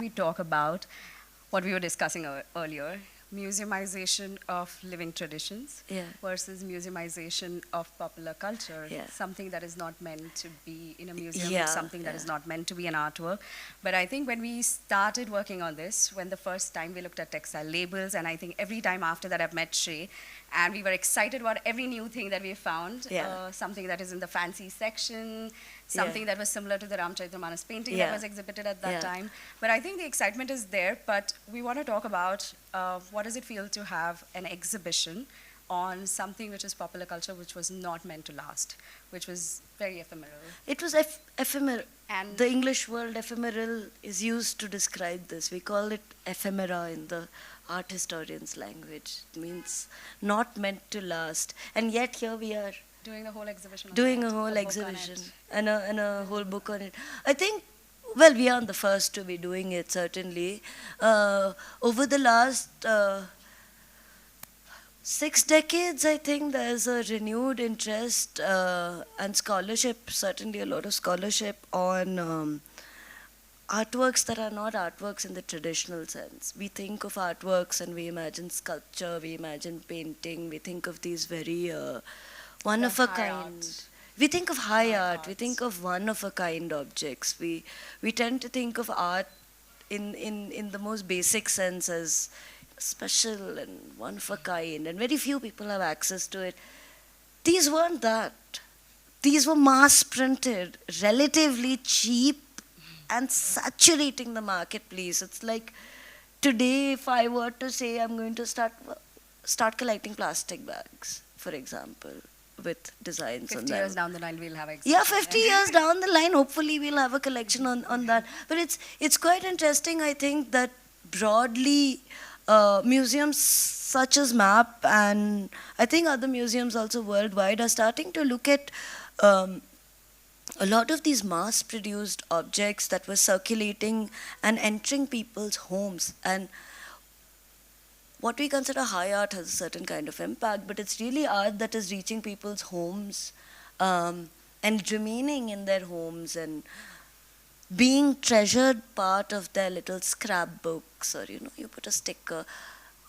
We talk about what we were discussing earlier, museumization of living traditions Yeah, versus museumization of popular culture, yeah, something that is not meant to be in a museum, yeah, something that yeah, is not meant to be an artwork. But I think when we started working on this, when the first time we looked at textile labels, and I think every time after that I've met Shay, and we were excited about every new thing that we found, yeah, something that is in the fancy section, yeah, something that was similar to the Ramcharitamanas painting that yeah, was exhibited at that yeah. time. But I think the excitement is there, but we want to talk about what does it feel to have an exhibition on something which is popular culture, which was not meant to last, which was very ephemeral. It was ephemeral. And The English word ephemeral is used to describe this. We call it ephemera in the art historian's language. It means not meant to last. And yet here we are doing the whole exhibition on doing a that, whole a book on exhibition it. and a whole book on it. I think, well, we aren't the first to be doing it, certainly. Over the last 6 decades, I think there's a renewed interest and scholarship, certainly a lot of scholarship on artworks that are not artworks in the traditional sense. We think of artworks and we imagine sculpture, we imagine painting, we think of these very one The of a high kind. art, We think of high high art, we think arts. of one of a kind objects. We tend to think of art in the most basic sense as special and one of a kind, and very few people have access to it. These weren't that. These were mass printed, relatively cheap, and saturating the marketplace. It's like today, if I were to say I'm going to start collecting plastic bags, for example, with designs on 50 years them. down the line, we'll have Yeah, exhibition 50 there. years down the line, hopefully we'll have a collection on that. But it's quite interesting, I think, that broadly museums such as MAP and I think other museums also worldwide are starting to look at um, a lot of these mass-produced objects that were circulating and entering people's homes. And what we consider high art has a certain kind of impact, but it's really art that is reaching people's homes um, and remaining in their homes and being treasured part of their little scrapbooks, or you put a sticker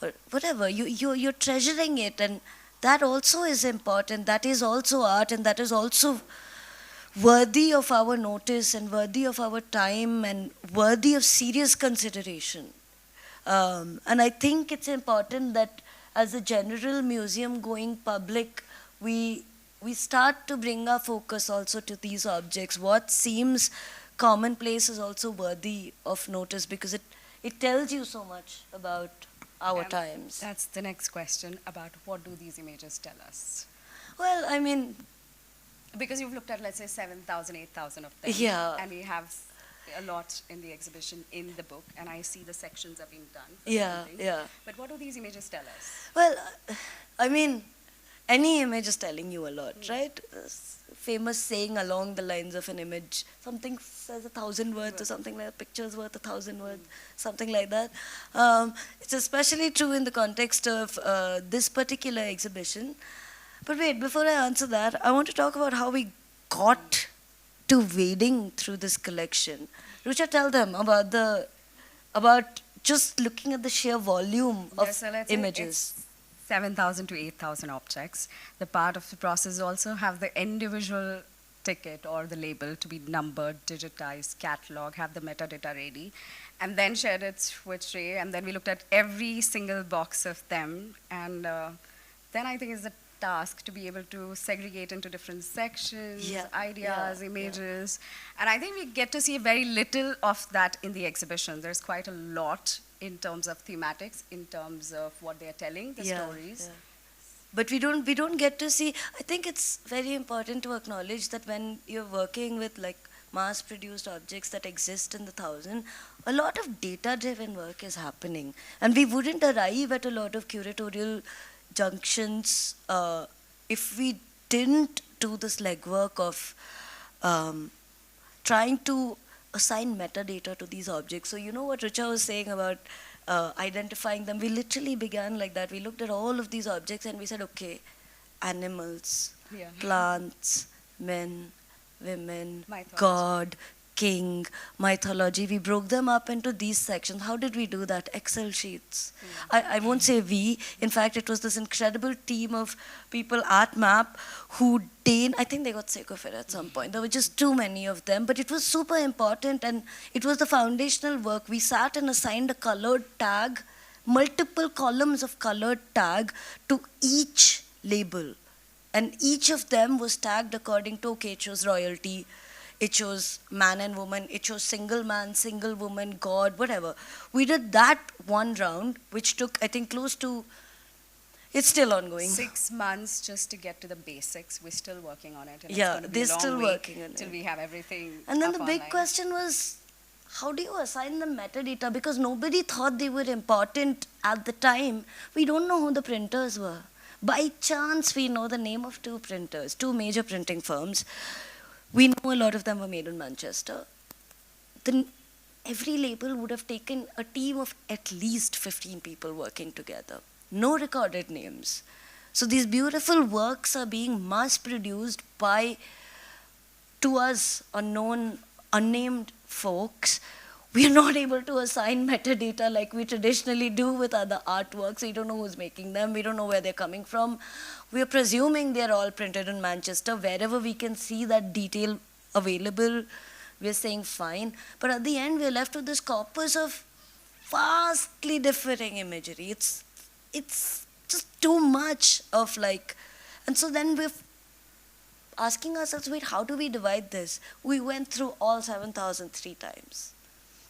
or whatever. You're treasuring it, and that also is important. That is also art, and that is also worthy of our notice and worthy of our time and worthy of serious consideration. And I think it's important that as a general museum going public, we we start to bring our focus also to these objects. What seems commonplace is also worthy of notice because it tells you so much about our And times. that's the next question about what do these images tell us? Well, I mean, Because you've looked at, let's say, 7,000, 8,000 of them, yeah, and we have a lot in the exhibition in the book, and I see the sections are being done for yeah, printing. yeah. But what do these images tell us? Well, I mean, any image is telling you a lot, right? Famous saying along the lines of an image, something says 1,000 words or something like that, picture's worth 1,000 words, something like that. It's especially true in the context of this particular exhibition. But wait, before I answer that, I want to talk about how we got to wading through this collection. Rucha, tell them about just looking at the sheer volume of Yes, so let's say images. it's 7,000 to 8,000 objects. The part of the process also have the individual ticket or the label to be numbered, digitized, catalog, have the metadata ready, and then shared it with Shrey. And then we looked at every single box of them. And then I think it's the task to be able to segregate into different sections, Yeah, ideas, yeah, images. And I think we get to see very little of that in the exhibition. There's quite a lot in terms of thematics, in terms of what they're telling, the Yeah, stories. yeah. But we don't get to see. I think it's very important to acknowledge that when you're working with like mass produced objects that exist in the thousand, a lot of data driven work is happening, and we wouldn't arrive at a lot of curatorial junctions if we didn't do this legwork of um, trying to assign metadata to these objects. So you know what Richa was saying about identifying them. We literally began like that. We looked at all of these objects and we said, okay, animals, Yeah. plants, men, women, My thoughts. God, king, mythology. We broke them up into these sections. How did we do that? Excel sheets. I won't say we. In fact, it was this incredible team of people at MAP who I think they got sick of it at some point. There were just too many of them, but it was super important and it was the foundational work. We sat and assigned a colored tag, multiple columns of colored tag to each label. And each of them was tagged according to, okay, it chose royalty, it chose man and woman, it chose single man, single woman, God, whatever. We did that one round, which took, I think, close to, it's still ongoing. 6 months just to get to the basics. We're still working on it. And Yeah, it's they're still working on till it. we have everything. And then up the big online. question was, how do you assign the metadata? Because nobody thought they were important at the time. We don't know who the printers were. By chance, we know the name of 2 printers, 2 major printing firms. We know a lot of them were made in Manchester. Then every label would have taken a team of at least 15 people working together. No recorded names. So these beautiful works are being mass-produced by, to us, unknown, unnamed folks. We are not able to assign metadata like we traditionally do with other artworks. We don't know who's making them. We don't know where they're coming from. We are presuming they're all printed in Manchester. Wherever we can see that detail available, we're saying fine. But at the end, we're left with this corpus of vastly differing imagery. It's just too much of like, and so then we're asking ourselves, wait, how do we divide this? We went through all 7,000 3 times.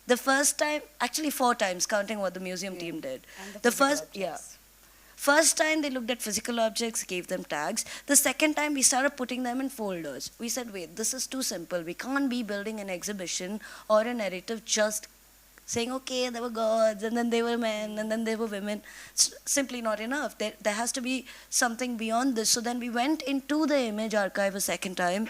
The first time, actually 4 times, counting what the museum team did. And The physical first, objects. First time they looked at physical objects, gave them tags. The second time we started putting them in folders. We said, wait, this is too simple. We can't be building an exhibition or a narrative just saying, okay, there were gods, and then they were men, and then they were women. It's simply not enough. There has to be something beyond this. So then we went into the image archive a second time,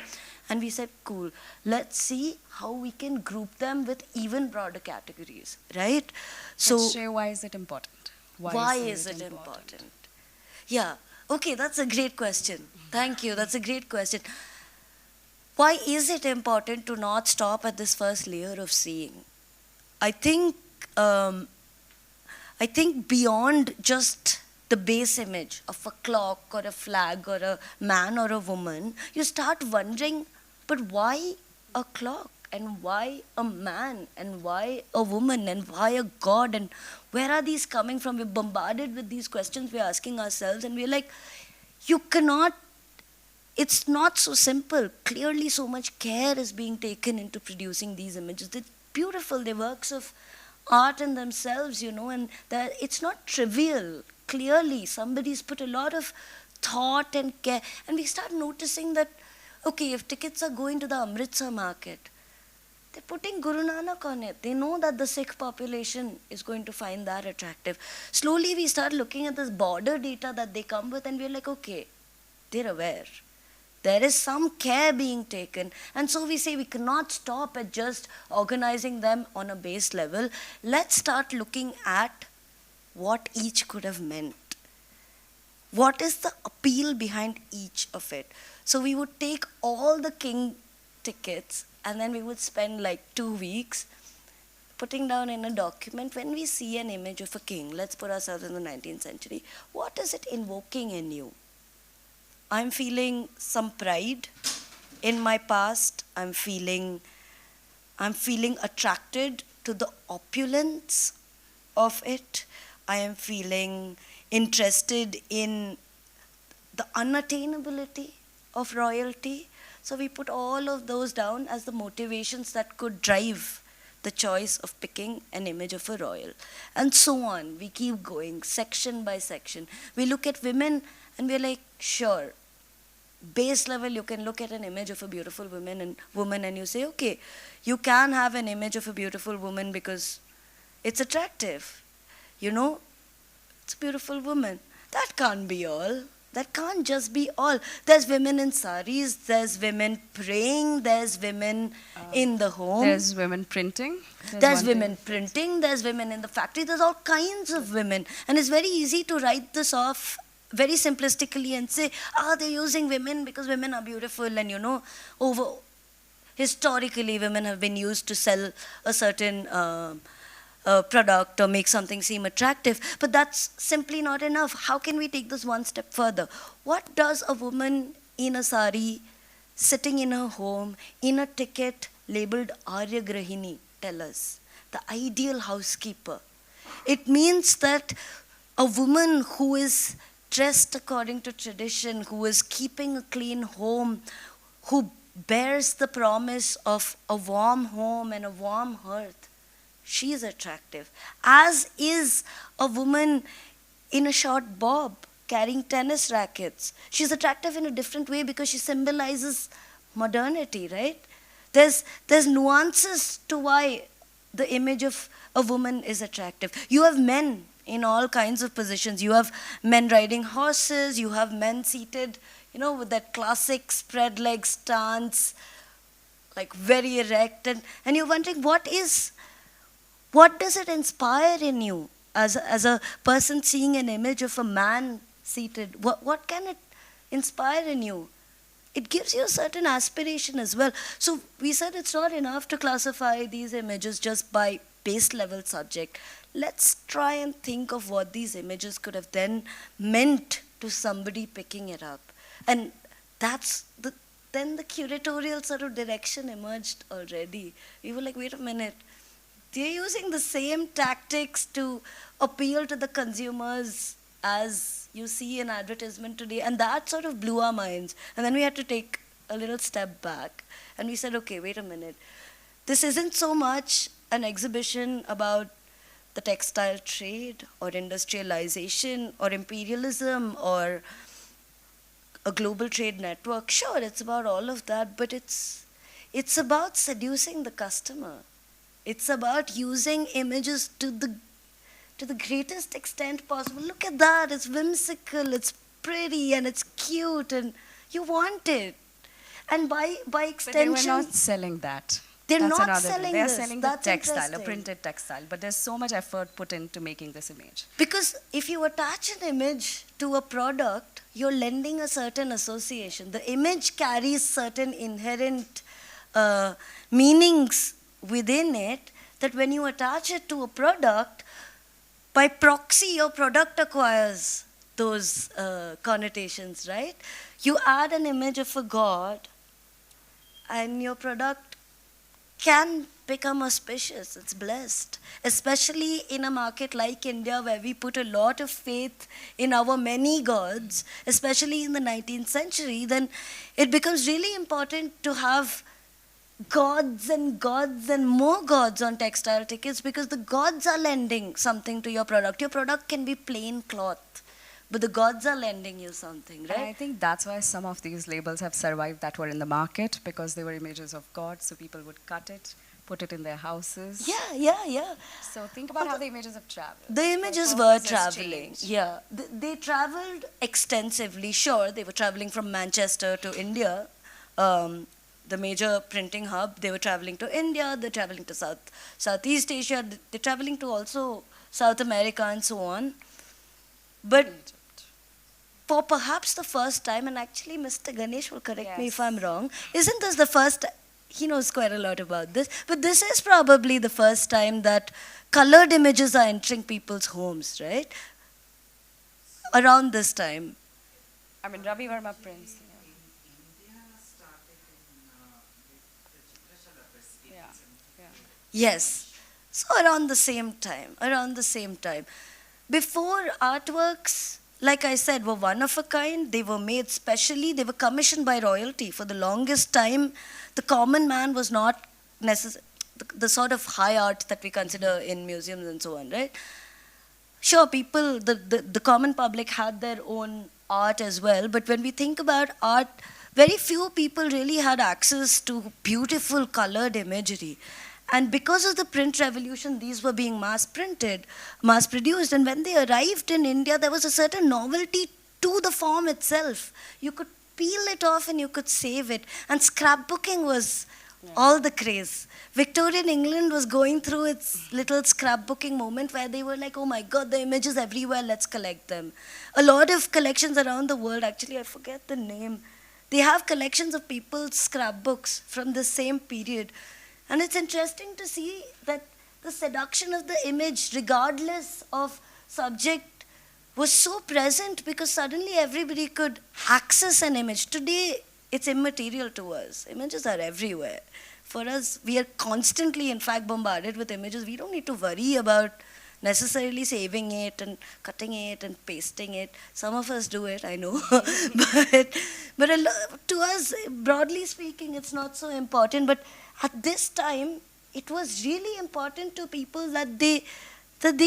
and we said, cool, let's see how we can group them with even broader categories, right? So, why is it important? Why is it important? Yeah, okay, that's a great question. Thank you, that's a great question. Why is it important to not stop at this first layer of seeing? I think beyond just the base image of a clock or a flag or a man or a woman, you start wondering, but why a clock? And why a man? And why a woman? And why a god? And where are these coming from? We're bombarded with these questions we're asking ourselves, and we're like, you cannot, it's not so simple. Clearly so much care is being taken into producing these images. They're beautiful, they're works of art in themselves, you know, and that it's not trivial. Clearly somebody's put a lot of thought and care, and we start noticing that, okay, if tickets are going to the Amritsar market, they're putting Guru Nanak on it. They know that the Sikh population is going to find that attractive. Slowly we start looking at this border data that they come with, and we're like, okay, they're aware. There is some care being taken. And so we say we cannot stop at just organizing them on a base level. Let's start looking at what each could have meant. What is the appeal behind each of it? So we would take all the King tickets, and then we would spend like 2 weeks putting down in a document, when we see an image of a king, let's put ourselves in the 19th century, what is it invoking in you? I'm feeling some pride in my past. I'm feeling attracted to the opulence of it. I am feeling interested in the unattainability of royalty. So we put all of those down as the motivations that could drive the choice of picking an image of a royal. And so on. We keep going, section by section. We look at women and we're like, sure, base level, you can look at an image of a beautiful woman and you say, okay, you can have an image of a beautiful woman because it's attractive. You know, it's a beautiful woman. That can't be all. That can't just be all. There's women in saris, there's women praying, there's women in the home. There's women printing. There's women printing, there's women in the factory, there's all kinds of women. And it's very easy to write this off very simplistically and say, they're using women because women are beautiful and, you know, Historically, women have been used to sell a certain product or make something seem attractive, but that's simply not enough. How can we take this one step further? What does a woman in a sari, sitting in her home, in a ticket labeled Arya Grahini, tell us? The ideal housekeeper. It means that a woman who is dressed according to tradition, who is keeping a clean home, who bears the promise of a warm home and a warm hearth, she is attractive. As is a woman in a short bob carrying tennis rackets. She's attractive in a different way because she symbolizes modernity, right? There's nuances to why the image of a woman is attractive. You have men in all kinds of positions. You have men riding horses, you have men seated, with that classic spread leg stance, like very erect, and you're wondering what does it inspire in you as a person seeing an image of a man seated? What can it inspire in you? It gives you a certain aspiration as well. So we said it's not enough to classify these images just by base level subject. Let's try and think of what these images could have then meant to somebody picking it up. And then the curatorial sort of direction emerged already. We were like, wait a minute, they're using the same tactics to appeal to the consumers as you see in advertisement today, and that sort of blew our minds. And then we had to take a little step back, and we said, okay, wait a minute. This isn't so much an exhibition about the textile trade or industrialization or imperialism or a global trade network. Sure, it's about all of that, but it's about seducing the customer. It's about using images to the greatest extent possible. Look at that, it's whimsical, it's pretty, and it's cute, and you want it. And by extension... But they were not selling that. They're That's not another selling thing. They're this. selling That's the textile, a interesting. printed textile. But there's so much effort put into making this image. Because if you attach an image to a product, you're lending a certain association. The image carries certain inherent meanings within it that when you attach it to a product, by proxy, your product acquires those connotations, right? You add an image of a god, and your product can become auspicious. It's blessed. Especially in a market like India, where we put a lot of faith in our many gods, especially in the 19th century, then it becomes really important to have gods and more gods on textile tickets, because the gods are lending something to your product. Your product can be plain cloth, but the gods are lending you something, right? And I think that's why some of these labels have survived that were in the market, because they were images of gods, so people would cut it, put it in their houses. Yeah. So think about how the images have traveled. The images The were purpose has traveling. changed. Yeah, they traveled extensively. Sure, they were traveling from Manchester to India, the major printing hub. They were traveling to India. They're traveling to Southeast Asia. They're traveling to also South America and so on. But Egypt. for perhaps the first time, and actually Mr. Ganesh will correct me if Yes. I'm wrong, isn't this the first? He knows quite a lot about this, but this is probably the first time that colored images are entering people's homes, right? Around this time. I mean, Ravi Verma prints. Yeah. Yes. So around the same time. Before, artworks, like I said, were one of a kind. They were made specially. They were commissioned by royalty. For the longest time, the common man was not necessarily the sort of high art that we consider in museums and so on, right? Sure, people, the common public had their own art as well, but when we think about art, very few people really had access to beautiful colored imagery. And because of the print revolution, these were being mass produced. And when they arrived in India, there was a certain novelty to the form itself. You could peel it off and you could save it. And scrapbooking was all the craze. Victorian England was going through its little scrapbooking moment where they were like, oh my God, the images everywhere, let's collect them. A lot of collections around the world, actually I forget the name, they have collections of people's scrapbooks from the same period. And it's interesting to see that the seduction of the image, regardless of subject, was so present because suddenly everybody could access an image. Today, it's immaterial to us. Images are everywhere. For us, we are constantly, in fact, bombarded with images. We don't need to worry about necessarily saving it and cutting it and pasting it. Some of us do it, I know. but to us, broadly speaking, it's not so important. But at this time, it was really important to people that they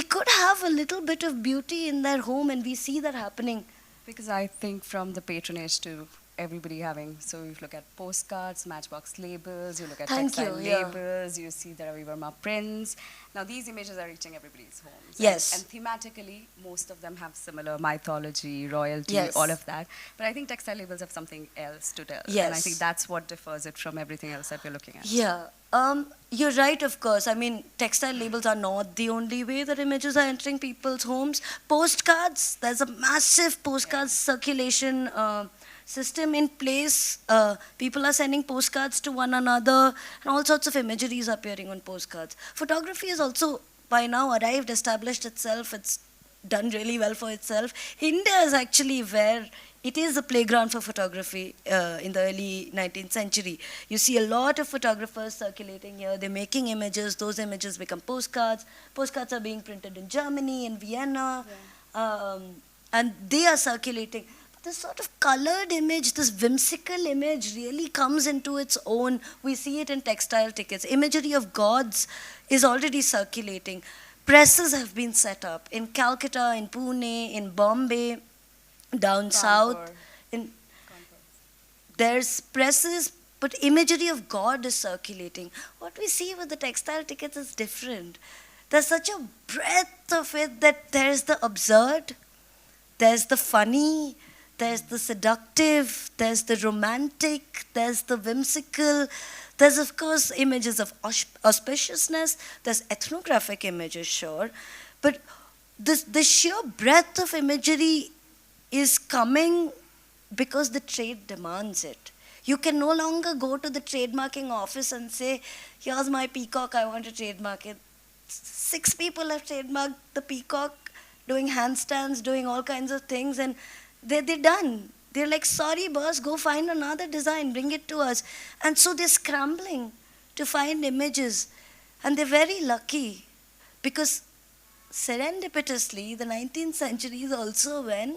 could have a little bit of beauty in their home, and we see that happening. Because I think from the patronage to everybody having, so you look at postcards, Matchbox labels, you look at Thank textile you, yeah. labels, you see the Ravi Verma prints. Now these images are reaching everybody's homes. Yes. And thematically, most of them have similar mythology, royalty, Yes. all of that. But I think textile labels have something else to tell. Yes. And I think that's what differs it from everything else that we're looking at. Yeah, you're right, of course. I mean, textile labels are not the only way that images are entering people's homes. Postcards, there's a massive postcard circulation system in place. People are sending postcards to one another, and all sorts of imagery is appearing on postcards. Photography is also, by now, arrived, established itself. It's done really well for itself. India is actually where it is a playground for photography in the early 19th century. You see a lot of photographers circulating here. They're making images. Those images become postcards. Postcards are being printed in Germany, in Vienna, and they are circulating. But this sort of colored image, this whimsical image really comes into its own. We see it in textile tickets. Imagery of gods is already circulating. Presses have been set up in Calcutta, in Pune, in Bombay, down south. There's presses, but imagery of God is circulating. What we see with the textile tickets is different. There's such a breadth of it that there's the absurd, there's the funny, there's the seductive, there's the romantic, there's the whimsical. There's, of course, images of auspiciousness. There's ethnographic images, sure. But the sheer breadth of imagery is coming because the trade demands it. You can no longer go to the trademarking office and say, here's my peacock, I want to trademark it. 6 people have trademarked the peacock, doing handstands, doing all kinds of things, and they're done. They're like, sorry, boss, go find another design, bring it to us. And so they're scrambling to find images. And they're very lucky because serendipitously, the 19th century is also when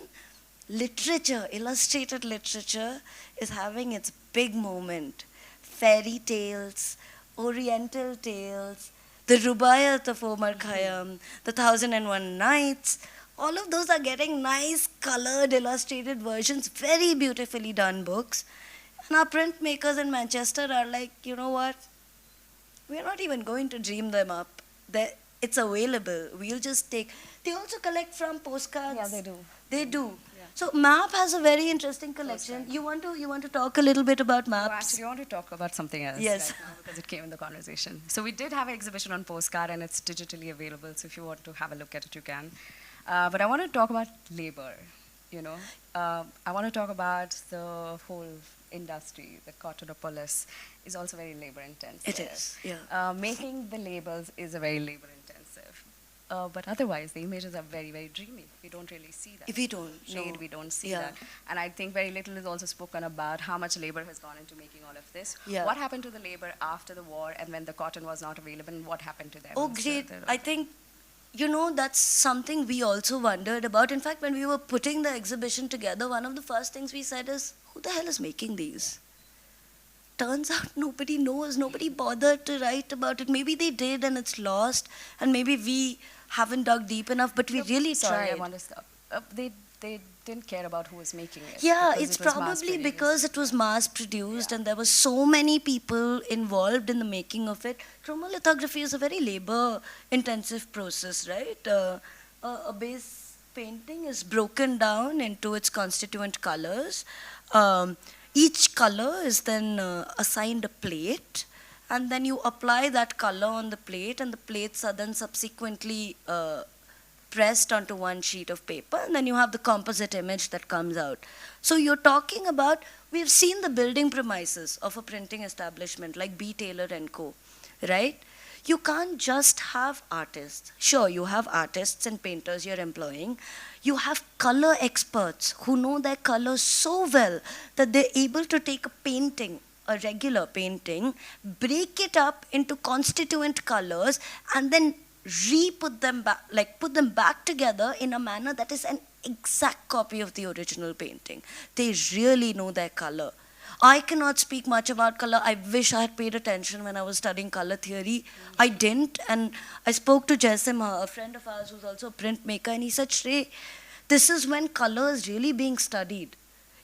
literature, illustrated literature, is having its big moment. Fairy tales, oriental tales, the Rubaiyat of Omar Khayyam, the 1001 Nights, all of those are getting nice colored illustrated versions, very beautifully done books. And our printmakers in Manchester are like, you know what? We're not even going to dream them up. It's available. We'll just take. They also collect from postcards. Yeah, they do. They do. Yeah. So MAP has a very interesting collection. You want to talk a little bit about MAP? Oh, actually, I want to talk about something else Yes. right now because it came in the conversation. So we did have an exhibition on postcard, and it's digitally available. So if you want to have a look at it, you can. But I want to talk about labor. I want to talk about the whole industry. The Cottonopolis is also very labor intensive. It is, yeah. Making the labels is a very labor intensive. But otherwise, the images are very, very dreamy. We don't really see that. If we don't, Shade, no. we don't see Yeah. that. And I think very little is also spoken about how much labor has gone into making all of this. Yeah. What happened to the labor after the war and when the cotton was not available, and what happened to them? Oh, So great. they're- I think, that's something we also wondered about. In fact, when we were putting the exhibition together, one of the first things we said is, who the hell is making these? Turns out nobody knows, nobody bothered to write about it. Maybe they did and it's lost, and maybe we haven't dug deep enough, but we really Sorry, I tried. want to stop. They didn't care about who was making it. Yeah, because it's it was probably mass-produced. because it was mass produced Yeah. and there were so many people involved in the making of it. Chromolithography is a very labor intensive process, right? A base painting is broken down into its constituent colors. Each color is then assigned a plate, and then you apply that color on the plate, and the plates are then subsequently pressed onto one sheet of paper, and then you have the composite image that comes out. So you're talking about, we've seen the building premises of a printing establishment like B. Taylor and Co., right? You can't just have artists. Sure, you have artists and painters you're employing. You have color experts who know their colors so well that they're able to take a painting, a regular painting, break it up into constituent colors, and then put them back together in a manner that is an exact copy of the original painting. They really know their color. I cannot speak much about color. I wish I had paid attention when I was studying color theory. I didn't, and I spoke to Jaisimha, a friend of ours who's also a printmaker, and he said, Shrey, this is when color is really being studied.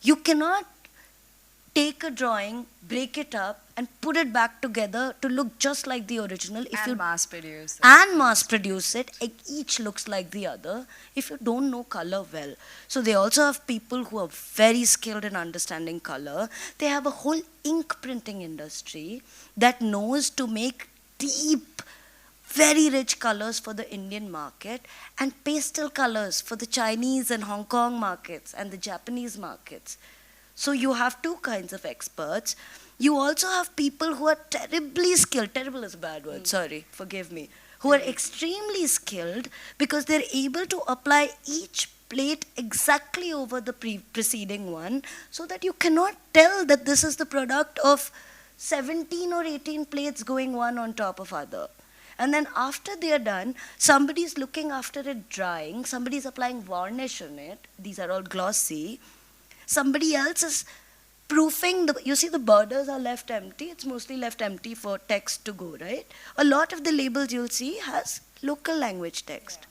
You cannot take a drawing, break it up, and put it back together to look just like the original. Mass produce. And mass produce it. Each looks like the other if you don't know color well. So they also have people who are very skilled in understanding color. They have a whole ink printing industry that knows to make deep, very rich colors for the Indian market and pastel colors for the Chinese and Hong Kong markets and the Japanese markets. So you have two kinds of experts. You also have people who are terribly skilled. Terrible is a bad word, sorry, forgive me. Who are extremely skilled because they're able to apply each plate exactly over the preceding one so that you cannot tell that this is the product of 17 or 18 plates going one on top of other. And then after they are done, somebody's looking after it drying, somebody's applying varnish on it. These are all glossy. Somebody else is proofing, you see the borders are left empty, it's mostly left empty for text to go, right? A lot of the labels you'll see has local language text. Yeah.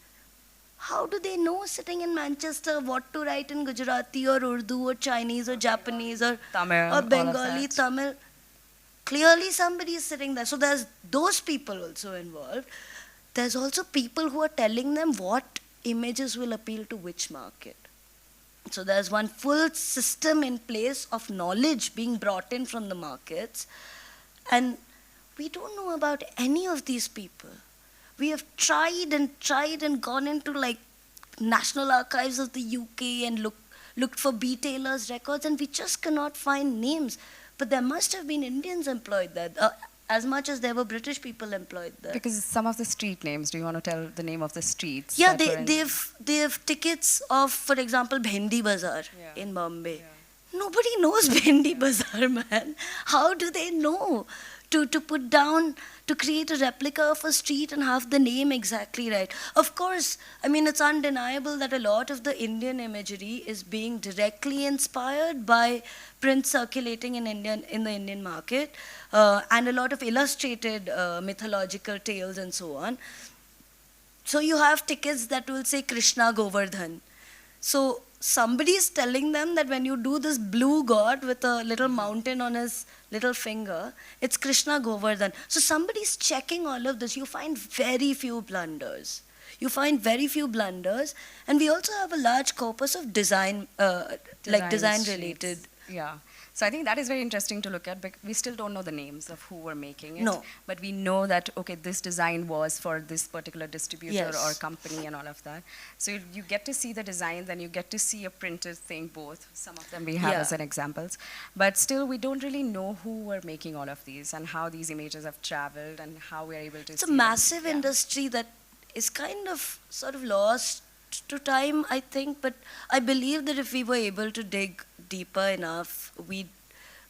How do they know sitting in Manchester what to write in Gujarati or Urdu or Chinese or Japanese or Tamil or Bengali, Tamil? Clearly somebody is sitting there. So there's those people also involved. There's also people who are telling them what images will appeal to which market. So there's one full system in place of knowledge being brought in from the markets. And we don't know about any of these people. We have tried and gone into like National Archives of the UK and looked for B. Taylor's records, and we just cannot find names. But there must have been Indians employed there, as much as there were British people employed there. Because some of the street names, do you want to tell the name of the streets? Yeah, they have tickets of, for example, Bhendi Bazaar in Bombay. Yeah. Nobody knows Bhendi Bazaar, man. How do they know to put down, to create a replica of a street and have the name exactly right? Of course, I mean, it's undeniable that a lot of the Indian imagery is being directly inspired by prints circulating in the Indian market, and a lot of illustrated mythological tales and so on. So you have tickets that will say Krishna Govardhan. So somebody is telling them that when you do this blue god with a little mountain on his little finger, it's Krishna Govardhan. So somebody's checking all of this. You find very few blunders. And we also have a large corpus of design related. Yeah. So I think that is very interesting to look at, because we still don't know the names of who were making it. No. But we know that, okay, this design was for this particular distributor or company and all of that. So you get to see the designs and you get to see a printed thing both. Some of them we have as an examples. But still, we don't really know who were making all of these and how these images have traveled and how we're able to see It's a massive industry that is kind of sort of lost to time, I think, but I believe that if we were able to dig deeper enough, we'd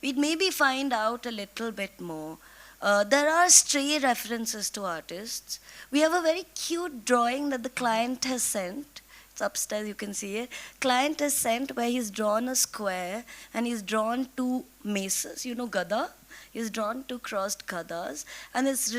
maybe find out a little bit more. There are stray references to artists. We have a very cute drawing that the client has sent. It's upstairs, you can see it. Client has sent where he's drawn a square and he's drawn two maces, you know, gada. He's drawn two crossed gadas, and he's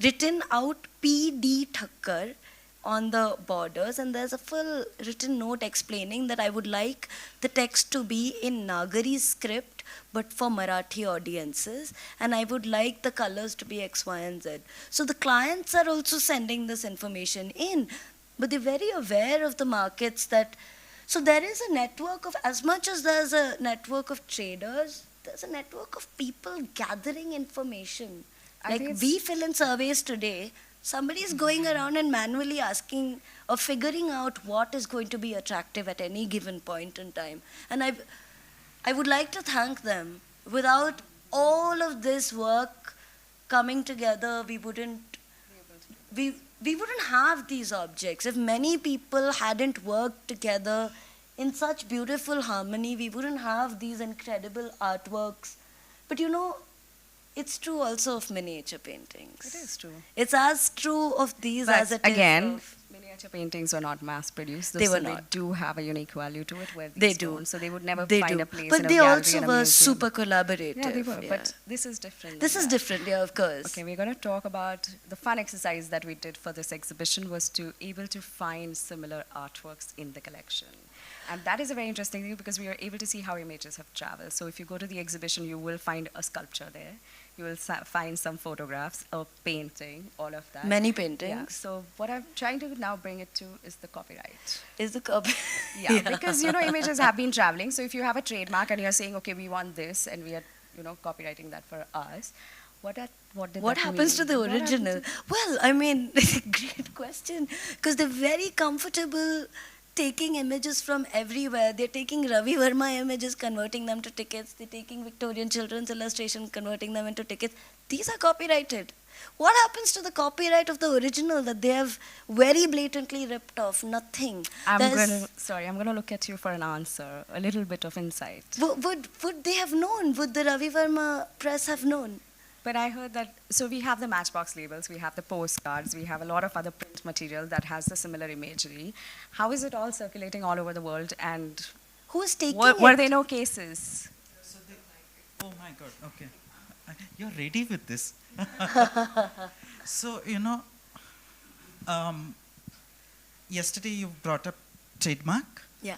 written out P.D. Thakkar on the borders, and there's a full written note explaining that I would like the text to be in Nagari script but for Marathi audiences, and I would like the colors to be X, Y, and Z. So the clients are also sending this information in, but they're very aware of the markets that, so there is a network of, as much as there's a network of traders, there's a network of people gathering information. Like we fill in surveys today, Somebody is going around and manually asking or figuring out what is going to be attractive at any given point in time. And I would like to thank them. Without all of this work coming together, we wouldn't have these objects. If many people hadn't worked together in such beautiful harmony, we wouldn't have these incredible artworks. But you know, it's true also of miniature paintings. It is true. It's as true of these But as it is again, of... miniature paintings were not mass-produced. They were so not. They do have a unique value to it, where They these do. don't. So they would never They find do. a place But in a they gallery also and a were museum. super collaborative. Yeah, they were. yeah. But this is different. This than is that. different, yeah, of course. Okay, we're going to talk about the fun exercise that we did for this exhibition was to able to find similar artworks in the collection. And that is a very interesting thing because we are able to see how images have traveled. So if you go to the exhibition, you will find a sculpture there. You will find some photographs, a painting, all of that. Many Yeah, paintings. so what I'm trying to now bring it to is the copyright. Is the copy... Yeah, because images have been traveling. So if you have a trademark and you're saying, okay, we want this, and we are copywriting that for us, what did What that happens to mean? the What happens original? to- Well, I mean, great question. Because they're very comfortable taking images from everywhere. They're taking Ravi Verma images, converting them to tickets. They're taking Victorian children's illustration, converting them into tickets. These are copyrighted. What happens to the copyright of the original that they have very blatantly ripped off? Nothing. I'm There's- going to look at you for an answer, a little bit of insight. Would they have known? Would the Ravi Verma press have known? But I heard that, so we have the Matchbox labels, we have the postcards, we have a lot of other print material that has the similar imagery. How is it all circulating all over the world, and Who's taking were it? there no cases? So oh my God, okay. You're ready with this. So, yesterday you brought up trademark. Yeah.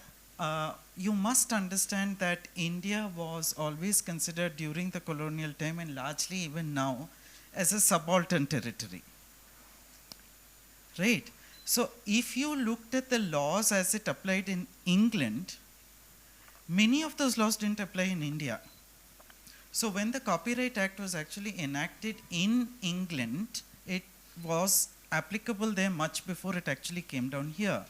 You must understand that India was always considered during the colonial time and largely even now as a subaltern territory. Right? So if you looked at the laws as it applied in England, many of those laws didn't apply in India. So when the Copyright Act was actually enacted in England, it was applicable there much before it actually came down here.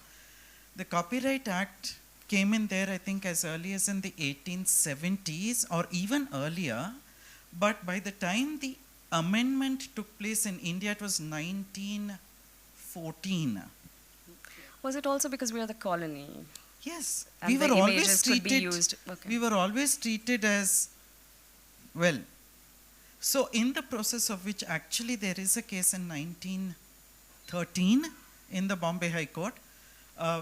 The Copyright Act came in there, I think, as early as in the 1870s or even earlier. But by the time the amendment took place in India, it was 1914. Was it also because we are the colony? Yes, And we the were always images could be treated. used. Okay. We were always treated as well. So in the process of which actually there is a case in 1913 in the Bombay High Court,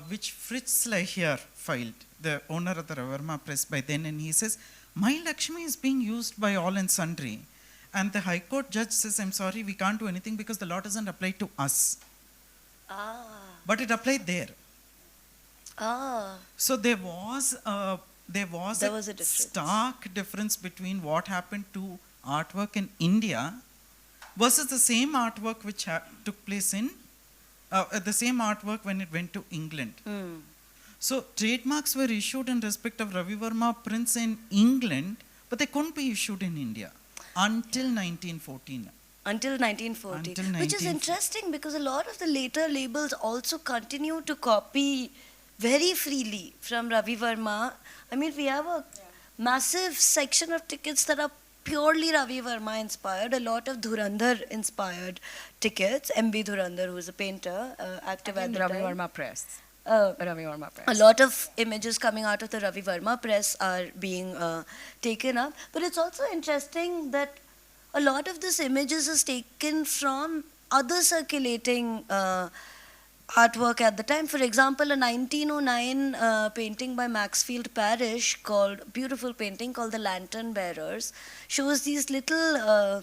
which Fritz Leicher filed, the owner of the Ravarma Press by then, and he says, my Lakshmi is being used by all and sundry. And the High Court judge says, I'm sorry, we can't do anything because the law doesn't apply to us. Ah. But it applied there. Ah. So there was a difference. stark difference between what happened to artwork in India versus the same artwork which took place in the same artwork when it went to England. Mm. So trademarks were issued in respect of Ravi Verma prints in England, but they couldn't be issued in India until 1914. Until 1940. Until Which is 1940. interesting because a lot of the later labels also continue to copy very freely from Ravi Verma. I mean, we have a massive section of tickets that are purely Ravi Verma inspired, a lot of Dhurandhar inspired tickets. M.B. Dhurandhar, who is a painter, active at Again, the Ravi time. Verma Press. Uh, Ravi Verma Press. A lot of images coming out of the Ravi Verma press are being taken up. But it's also interesting that a lot of this images is taken from other circulating artwork at the time. For example, a 1909 painting by Maxfield Parrish beautiful painting called The Lantern Bearers, shows these little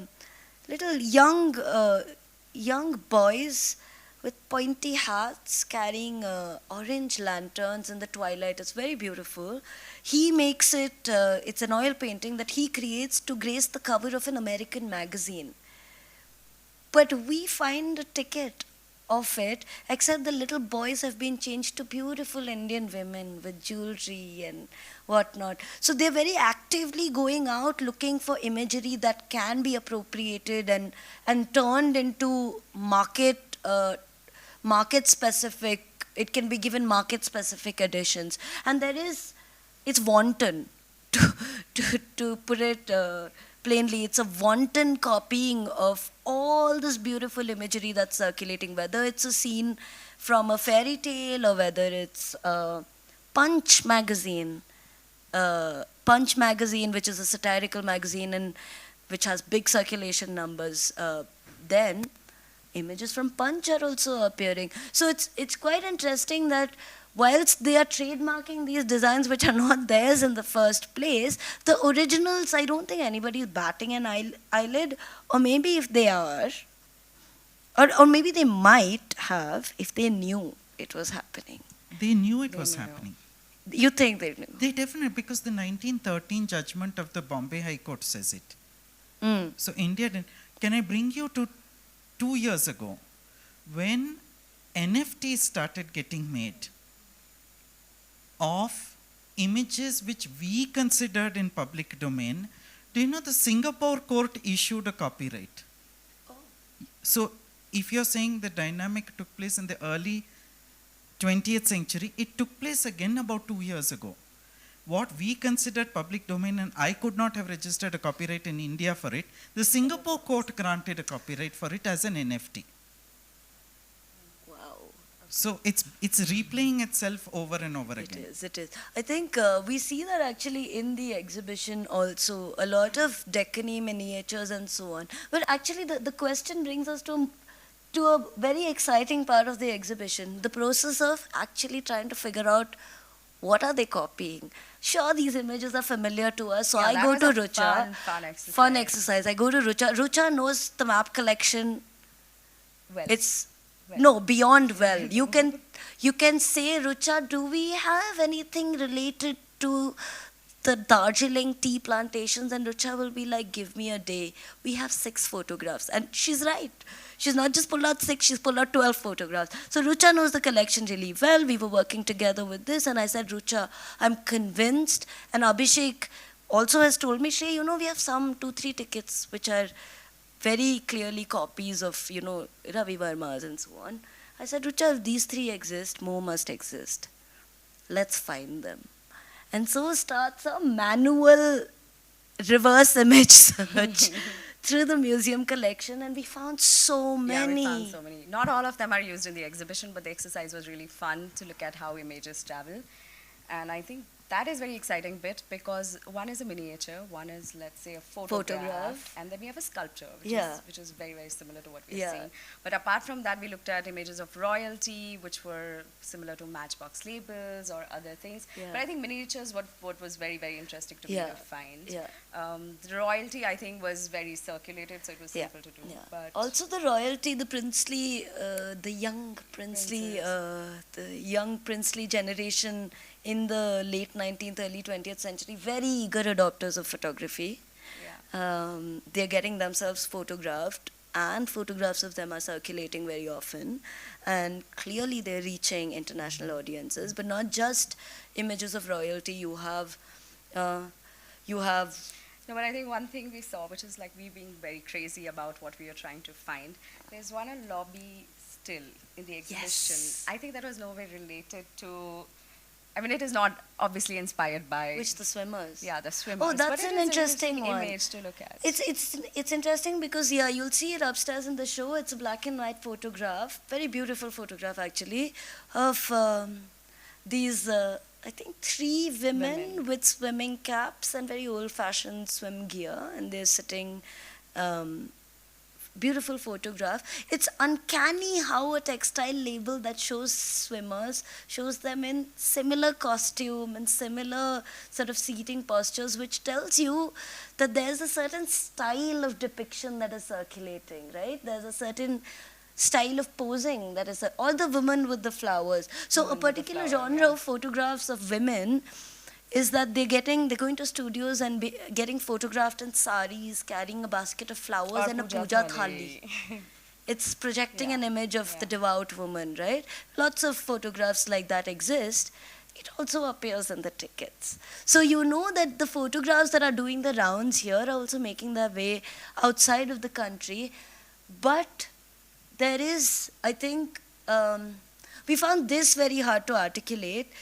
young boys with pointy hats carrying orange lanterns in the twilight. It's very beautiful. He makes it, it's an oil painting that he creates to grace the cover of an American magazine. But we find a ticket of it, except the little boys have been changed to beautiful Indian women with jewelry and whatnot. So they're very actively going out looking for imagery that can be appropriated and turned into market specific. It can be given market specific editions, and it's wanton to put it plainly. It's a wanton copying of all this beautiful imagery that's circulating, whether it's a scene from a fairy tale or whether it's Punch magazine. Punch magazine, which is a satirical magazine and which has big circulation numbers. Then images from Punch are also appearing. So it's quite interesting that whilst they are trademarking these designs which are not theirs in the first place, the originals, I don't think anybody is batting an eyelid, or maybe if they are, or maybe they might have if they knew it was happening. They knew it They was knew. happening. You think they knew? They definitely, because the 1913 judgment of the Bombay High Court says it. Mm. So India didn't. Can I bring you to 2 years ago when NFTs started getting made of images which we considered in public domain? Do you know the Singapore court issued a copyright? So if you're saying the dynamic took place in the early 20th century, it took place again about 2 years ago. What we considered public domain, and I could not have registered a copyright in India for it, the Singapore court granted a copyright for it as an NFT. Wow. So it's replaying itself over and over It again. is, it is. I think we see that actually in the exhibition also, a lot of Deccani miniatures and so on. But actually the question brings us to a very exciting part of the exhibition, the process of actually trying to figure out what are they copying. Sure, these images are familiar to us, so Yeah, I that go was to a Rucha. fun exercise. Fun exercise. I go to Rucha. Rucha knows the map collection. Well, It's well. no beyond well. You can say, Rucha, do we have anything related to the Darjeeling tea plantations? And Rucha will be like, give me a day. We have 6 photographs. And she's right. She's not just pulled out 6, she's pulled out 12 photographs. So Rucha knows the collection really well. We were working together with this, and I said, Rucha, I'm convinced. And Abhishek also has told me, Shrey, we have some 2-3 tickets which are very clearly copies of, Ravi Verma's and so on. I said, Rucha, if these 3 exist, more must exist. Let's find them. And so starts a manual reverse image search through the museum collection, and we found so many. Yeah, we found so many. Not all of them are used in the exhibition, but the exercise was really fun to look at how images travel. And I think that is very exciting bit because one is a miniature, one is, let's say, a photograph. And then we have a sculpture, which is very, very similar to what we've seen. But apart from that, we looked at images of royalty, which were similar to matchbox labels or other things. Yeah. But I think miniatures, what was very, very interesting to me to find. Yeah. The royalty, I think, was very circulated, so it was simple to do. Yeah. But Also the royalty, the princely, the young princely generation in the late 19th, early 20th century, very eager adopters of photography. yeah. They're getting themselves photographed, and photographs of them are circulating very often. And clearly they're reaching international audiences, but not just images of royalty. You have No, but I think one thing we saw, which is like we being very crazy about what we are trying to find, there's one lobby still in the exhibition. Yes. I think that was no way related to, I mean, it is not obviously inspired by, which the swimmers. yeah, the swimmers. Oh, that's but it an is interesting one. image to look at. It's interesting because you'll see it upstairs in the show. It's a black and white photograph, very beautiful photograph actually, of these I think 3 women with swimming caps and very old-fashioned swim gear, and they're sitting. Beautiful photograph. It's uncanny how a textile label that shows swimmers shows them in similar costume and similar sort of seating postures, which tells you that there's a certain style of depiction that is circulating, right? There's a certain style of posing that is, or the woman with the flowers. So a particular genre of photographs of women is that they're going to studios and getting photographed in saris, carrying a basket of flowers Or and a puja puja thali. It's projecting Yeah. an image of the Yeah. devout woman, right? Lots of photographs like that exist. It also appears in the tickets. So you know that the photographs that are doing the rounds here are also making their way outside of the country. But there is, I think, we found this very hard to articulate.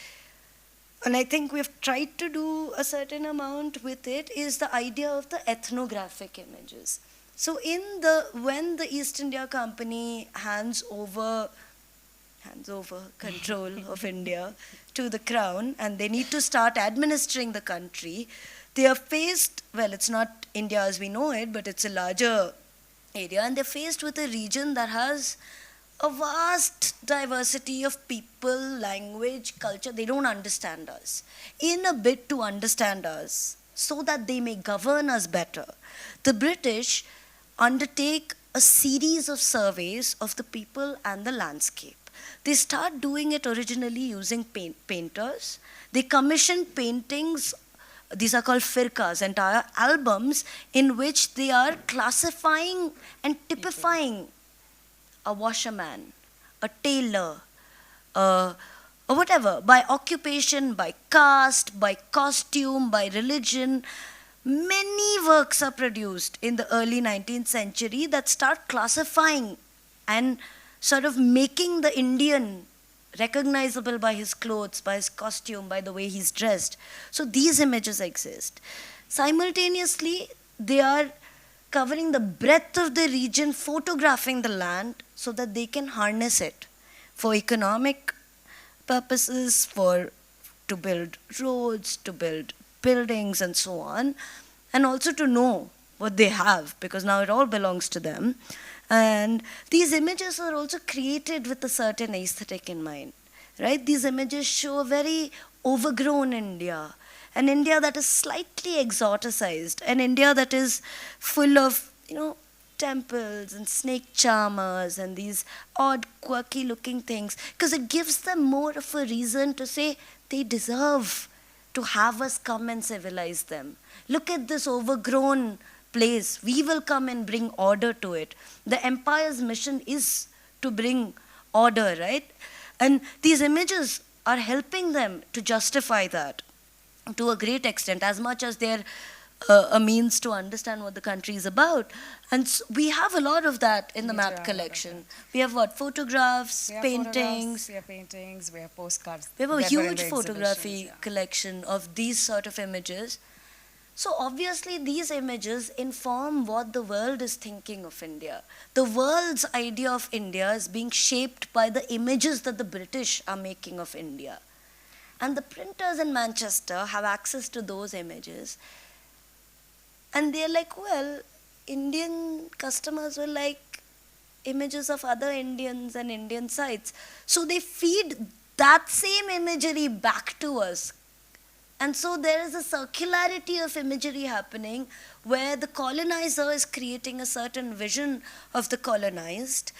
And I think we've tried to do a certain amount with it, is the idea of the ethnographic images. So when the East India Company hands over control of India to the crown, and they need to start administering the country, they are faced, well, it's not India as we know it, but it's a larger area, and they're faced with a region that has a vast diversity of people, language, culture. They don't understand us. In a bid to understand us, so that they may govern us better, the British undertake a series of surveys of the people and the landscape. They start doing it originally using painters. They commission paintings, these are called firkas, entire albums in which they are classifying and typifying a washerman, a tailor, or whatever, by occupation, by caste, by costume, by religion. Many works are produced in the early 19th century that start classifying and sort of making the Indian recognizable by his clothes, by his costume, by the way he's dressed. So these images exist. Simultaneously, they are covering the breadth of the region, photographing the land so that they can harness it for economic purposes, to build roads, to build buildings and so on, and also to know what they have, because now it all belongs to them. And these images are also created with a certain aesthetic in mind, right? These images show a very overgrown India, an India that is slightly exoticized, an India that is full of, temples and snake charmers and these odd, quirky looking things, because it gives them more of a reason to say they deserve to have us come and civilize them. Look at this overgrown place. We will come and bring order to it. The empire's mission is to bring order, right? And these images are helping them to justify that to a great extent, as much as they're a means to understand what the country is about. And we have a lot of that in the We do map have a lot of collection. We have what? Photographs, We have paintings. photographs, we have paintings, we have postcards. We have a that were in huge the photography exhibitions, yeah. collection of these sort of images. So obviously these images inform what the world is thinking of India. The world's idea of India is being shaped by the images that the British are making of India. And the printers in Manchester have access to those images. And they're like, well, Indian customers will like images of other Indians and Indian sites. So they feed that same imagery back to us. And so there is a circularity of imagery happening where the colonizer is creating a certain vision of the colonized.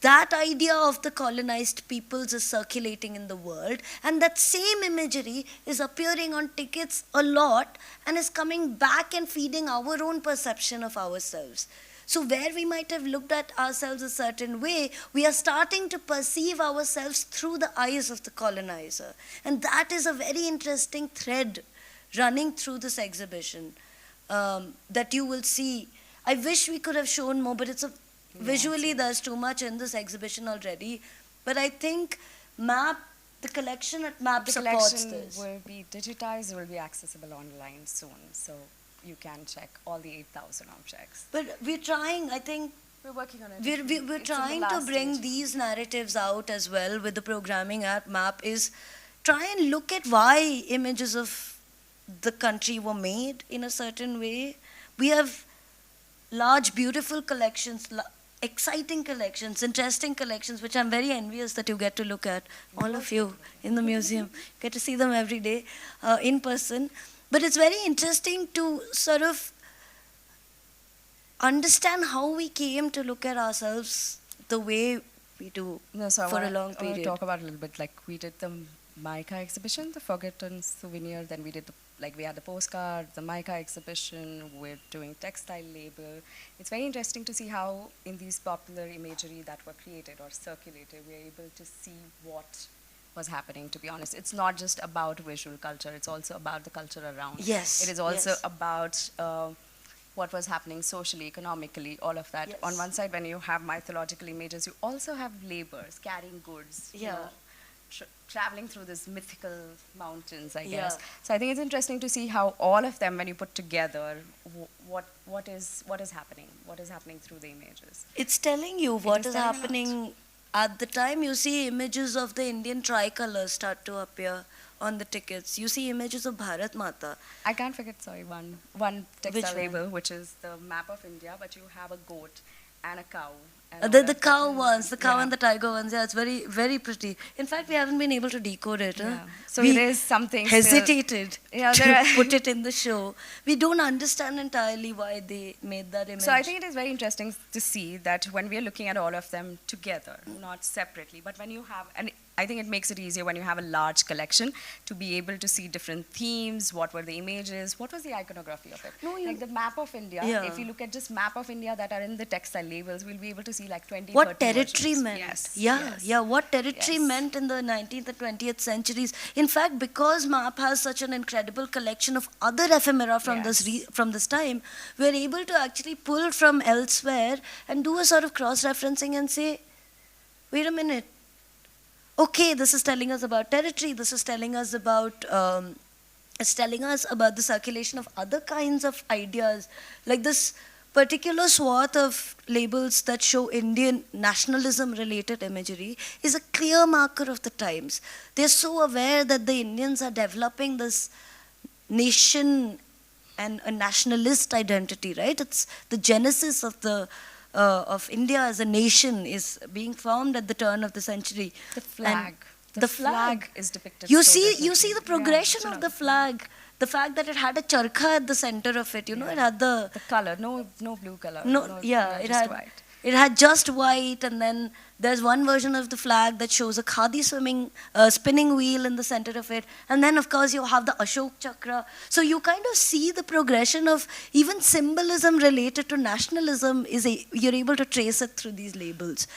That idea of the colonized peoples is circulating in the world, and that same imagery is appearing on tickets a lot and is coming back and feeding our own perception of ourselves. So where we might have looked at ourselves a certain way, we are starting to perceive ourselves through the eyes of the colonizer. And that is a very interesting thread running through this exhibition that you will see. I wish we could have shown more, but visually there's too much in this exhibition already. But I think the collection at MAP The supports collection this. will be digitized, will be accessible online soon. So you can check all the 8,000 objects. But we're trying, I think, We're working on it. we're It's in the trying to last bring stage. these narratives out as well with the programming at MAP, is try and look at why images of the country were made in a certain way. We have large, beautiful collections, exciting collections, interesting collections, which I'm very envious that you get to look at, all of you in the museum. Get to see them every day in person. But it's very interesting to sort of understand how we came to look at ourselves the way we do No, so for a long I want to period. talk about it a little bit. Like we did the Maika exhibition, the Forgotten Souvenir, then we did the like we had the postcard, the Mica exhibition, we're doing textile label. It's very interesting to see how in these popular imagery that were created or circulated, we're able to see what was happening, to be honest. It's not just about visual culture, it's also about the culture around. Yes. It is also yes. about what was happening socially, economically, all of that. Yes. On one side, when you have mythological images, you also have laborers carrying goods, Yeah. traveling through these mythical mountains, I Yeah. guess. So I think it's interesting to see how all of them, when you put together, what is happening through the images. It's telling you what is is telling a lot. happening. At the time you see images of the Indian tricolor start to appear on the tickets. You see images of Bharat Mata. I can't forget, sorry, one textile one? label, which is the map of India, but you have a goat and a cow. And The, all the of cow that. ones, the cow Yeah. and the tiger ones, yeah, it's very, very pretty. In fact, we haven't been able to decode it. Huh? Yeah. So we it is something still- hesitated Yeah, to there are- put it in the show. We don't understand entirely why they made that image. So I think it is very interesting to see that when we are looking at all of them together, not separately, but when you have, and I think it makes it easier when you have a large collection to be able to see different themes, what were the images, what was the iconography of it. No, you- like the map of India, Yeah. if you look at just map of India that are in the textile labels, we'll be able to see like 20, what 30 territory versions. meant. Yes, Yeah, yes. yeah, what territory Yes. meant in the 19th and 20th centuries. In fact, because MAP has such an incredible collection of other ephemera from Yes. from this time, we're able to actually pull from elsewhere and do a sort of cross-referencing and say, wait a minute, okay, this is telling us about territory, this is telling us about it's telling us about the circulation of other kinds of ideas, like this particular swath of labels that show Indian nationalism related imagery is a clear marker of the times. They're so aware that the Indians are developing this nation and a nationalist identity, right? It's the genesis of the of India as a nation is being formed at the turn of the century. The flag. And The flag is depicted. You so see differently. the progression Yeah, of the flag. The fact that it had a charkha at the center of it, you know, it had the The color, no blue color. yeah, it just had white. it had just white, and then there's one version of the flag that shows a khadi spinning wheel in the center of it, and then of course you have the Ashok Chakra. So you kind of see the progression of even symbolism related to nationalism you're able to trace it through these labels.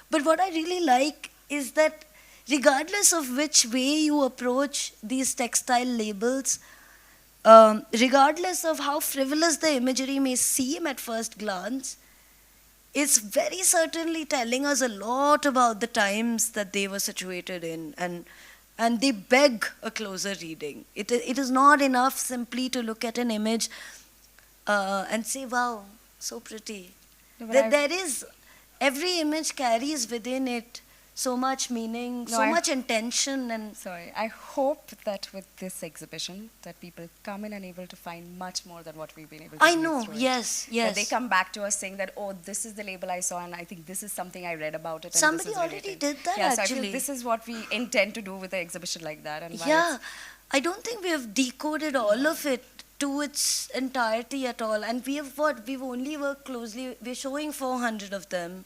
But what I really like is that regardless of which way you approach these textile labels, regardless of how frivolous the imagery may seem at first glance, it's very certainly telling us a lot about the times that they were situated in, and they beg a closer reading. It is not enough simply to look at an image and say, wow, so pretty. No, but There is, every image carries within it so much meaning, so much intention, and Sorry, I hope that with this exhibition that people come in and able to find much more than what we've been able to I read know, through it. yes, That yes. they come back to us saying that, oh, this is the label I saw and I think this is something I read about it. And Somebody this is already related. did that, yeah, So I actually. feel this is what we intend to do with the exhibition like that. And why Yeah, it's- I don't think we have decoded all of it to its entirety at all. And we've only worked closely, we're showing 400 of them.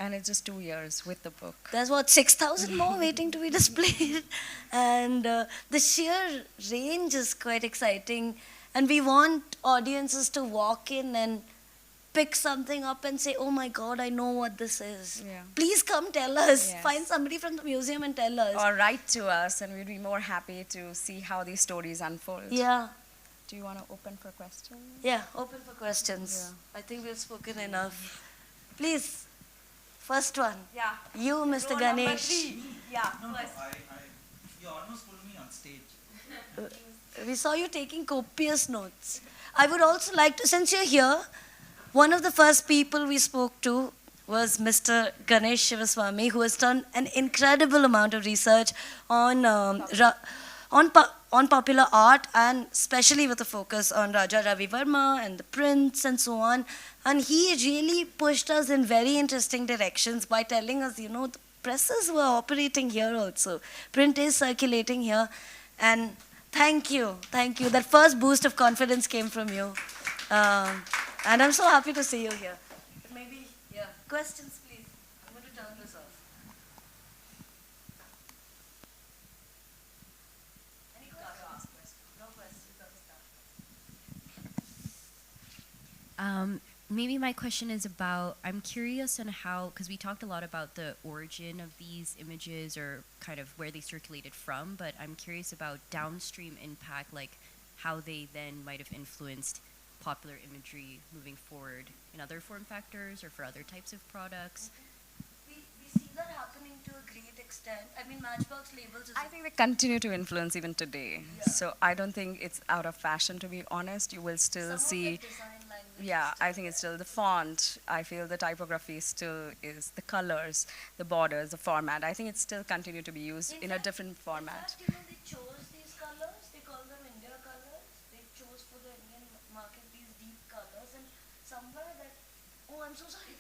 and it's just 2 years with the book. There's 6,000 more waiting to be displayed. And the sheer range is quite exciting. And we want audiences to walk in and pick something up and say, oh my God, I know what this is. Yeah. Please come tell us. Yes. Find somebody from the museum and tell us. Or write to us and we'd be more happy to see how these stories unfold. Yeah. Do you want to open for questions? Yeah, open for questions. I think we've spoken enough. Please, first one. Yeah. You, Mr. Ganesh. Yeah. You almost put me on stage. We saw you taking copious notes. I would also like to, since you're here, one of the first people we spoke to was Mr. Ganesh Shivaswamy, who has done an incredible amount of research on on popular art, and especially with a focus on Raja Ravi Verma and the prints and so on. And he really pushed us in very interesting directions by telling us, you know, the presses were operating here also. Print is circulating here. And thank you. That first boost of confidence came from you. And I'm so happy to see you here. Maybe, yeah. Questions, please. I'm going to turn this off. Any questions? No questions. maybe my question is about, I'm curious on how, because we talked a lot about the origin of these images or kind of where they circulated from, but I'm curious about downstream impact, like how they then might have influenced popular imagery moving forward in other form factors or for other types of products. We see that happening to a great extent. I mean, Matchbox labels is I think they continue to influence even today. Yeah. So I don't think it's out of fashion, to be honest. You will still see. Yeah, I think it's still the font. I feel the typography still is the colors, the borders, the format. I think it's still continue to be used in a different format. In fact, they chose these colors. They call them India colors. They chose for the Indian market these deep colors, and somewhere that. Oh, I'm so sorry.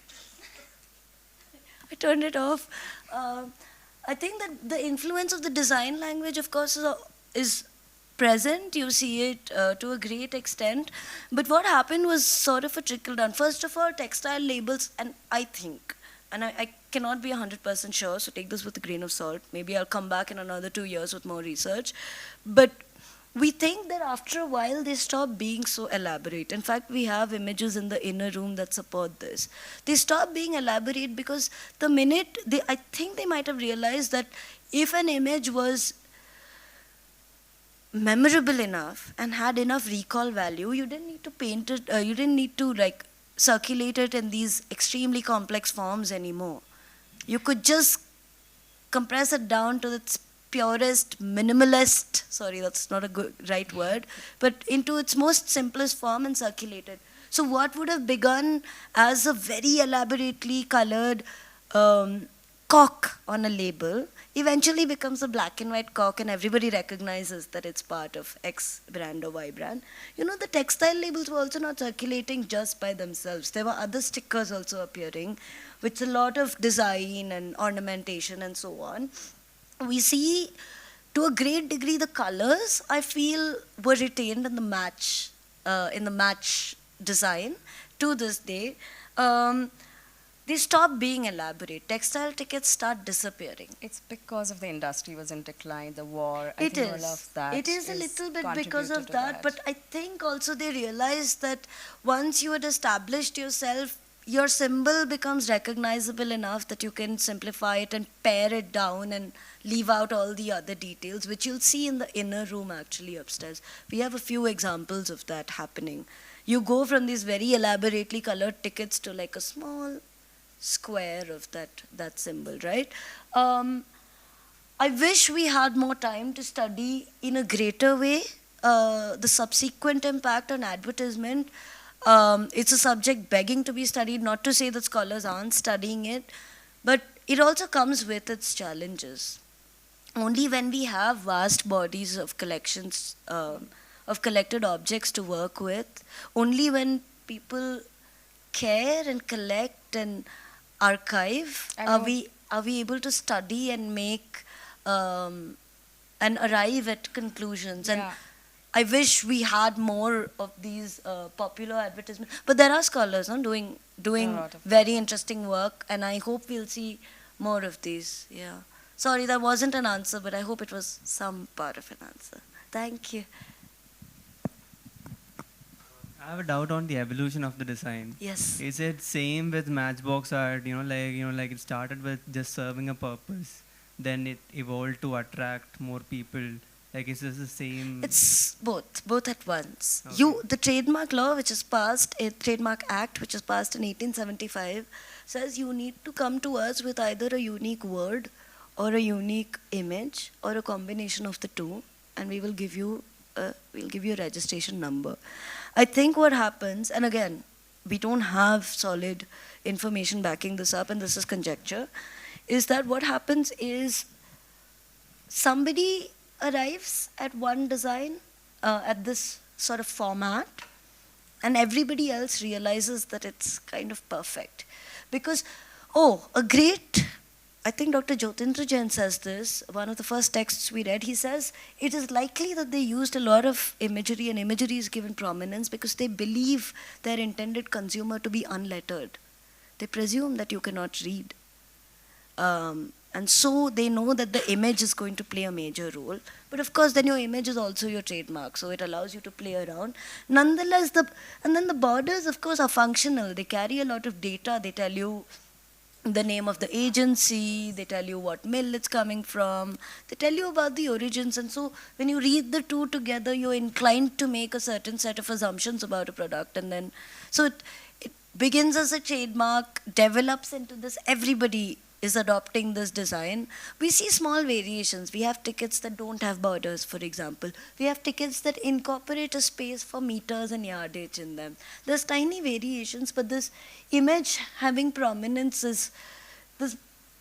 I turned it off. I think that the influence of the design language, of course, is present. You see it to a great extent. But what happened was sort of a trickle down. First of all, textile labels, and I think, and I cannot be 100% sure, so take this with a grain of salt. Maybe I'll come back in another 2 years with more research. But we think that after a while they stop being so elaborate. In fact, we have images in the inner room that support this. They stop being elaborate because the minute I think they might have realized that if an image was memorable enough and had enough recall value, you didn't need to paint it, you didn't need to like circulate it in these extremely complex forms anymore. You could just compress it down to its purest, minimalist, sorry, that's not a good right word, but into its most simplest form and circulate it. So what would have begun as a very elaborately colored cock on a label eventually becomes a black and white cock, and everybody recognizes that it's part of X brand or Y brand. You know, the textile labels were also not circulating just by themselves. There were other stickers also appearing with a lot of design and ornamentation and so on. We see to a great degree the colors, I feel, were retained in the match design to this day. They stop being elaborate. Textile tickets start disappearing. It's because of the industry was in decline, the war. I It think is. all of that It is a little bit because contributed of to that, but I think also they realized that once you had established yourself, your symbol becomes recognizable enough that you can simplify it and pare it down and leave out all the other details, which you'll see in the inner room actually upstairs. We have a few examples of that happening. You go from these very elaborately colored tickets to like a small square of that symbol, right? I wish we had more time to study in a greater way the subsequent impact on advertisement. It's a subject begging to be studied, not to say that scholars aren't studying it, but it also comes with its challenges. Only when we have vast bodies of collections, of collected objects to work with, only when people care and collect and archive are we able to study and make and arrive at conclusions. And Yeah. I wish we had more of these popular advertisements. But there are scholars doing lot of very interesting work, and I hope we'll see more of these. Yeah. Sorry, that wasn't an answer, but I hope it was some part of an answer. Thank you. I have a doubt on the evolution of the design. Yes. Is it same with Matchbox art? Like it started with just serving a purpose, then it evolved to attract more people. Like, is this the same? It's both at once. Okay. The trademark law, which is passed, a trademark act, which is passed in 1875, says you need to come to us with either a unique word or a unique image or a combination of the two, and we'll give you a registration number. I think what happens, and again, we don't have solid information backing this up, and this is conjecture, is that what happens is somebody arrives at one design, at this sort of format, and everybody else realizes that it's kind of perfect. Because, I think Dr. Jyotindra Jain says this, one of the first texts we read, he says, it is likely that they used a lot of imagery, and imagery is given prominence because they believe their intended consumer to be unlettered. They presume that you cannot read. And so they know that the image is going to play a major role. But of course, then your image is also your trademark, so it allows you to play around. Nonetheless, and then the borders, of course, are functional. They carry a lot of data. They tell you the name of the agency, they tell you what mill it's coming from, they tell you about the origins. And so when you read the two together, you're inclined to make a certain set of assumptions about a product. And then, so it begins as a trademark, develops into this, everybody is adopting this design. We see small variations. We have tickets that don't have borders, for example. We have tickets that incorporate a space for meters and yardage in them. There's tiny variations, but this image having prominence is,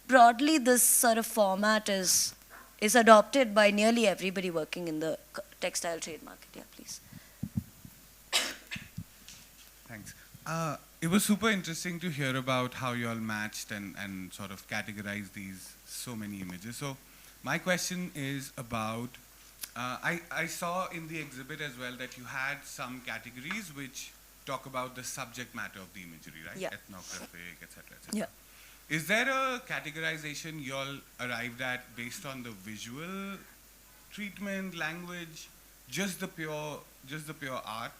broadly this sort of format is adopted by nearly everybody working in the textile trade market. Yeah, please. Thanks. It was super interesting to hear about how you all matched and sort of categorized these so many images. So my question is about, I saw in the exhibit as well that you had some categories which talk about the subject matter of the imagery, right? Yeah. Ethnographic, etc., etc. Yeah. Is there a categorization you all arrived at based on the visual treatment, language, just the pure art?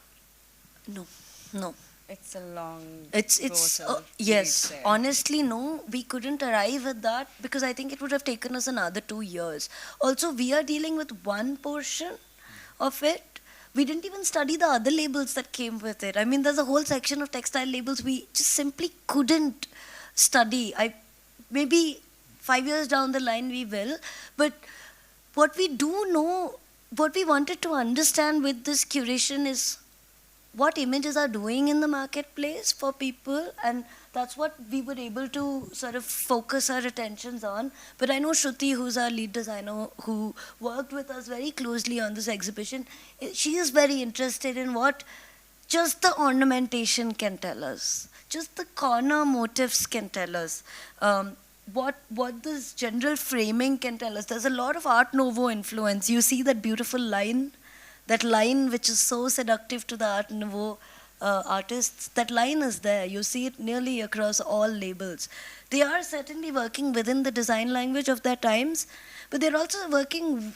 No, no. It's a long It's process. yes, read there. honestly no, we couldn't arrive at that because I think it would have taken us another 2 years. Also, we are dealing with one portion of it. We didn't even study the other labels that came with it. I mean, there's a whole section of textile labels we just simply couldn't study. Maybe 5 years down the line we will, but what we do know, what we wanted to understand with this curation is what images are doing in the marketplace for people, and that's what we were able to sort of focus our attentions on. But I know Shruti, who's our lead designer, who worked with us very closely on this exhibition, she is very interested in what just the ornamentation can tell us, just the corner motifs can tell us, what this general framing can tell us. There's a lot of Art Nouveau influence. You see that beautiful line, that line which is so seductive to the Art Nouveau artists, that line is there. You see it nearly across all labels. They are certainly working within the design language of their times, but they're also working,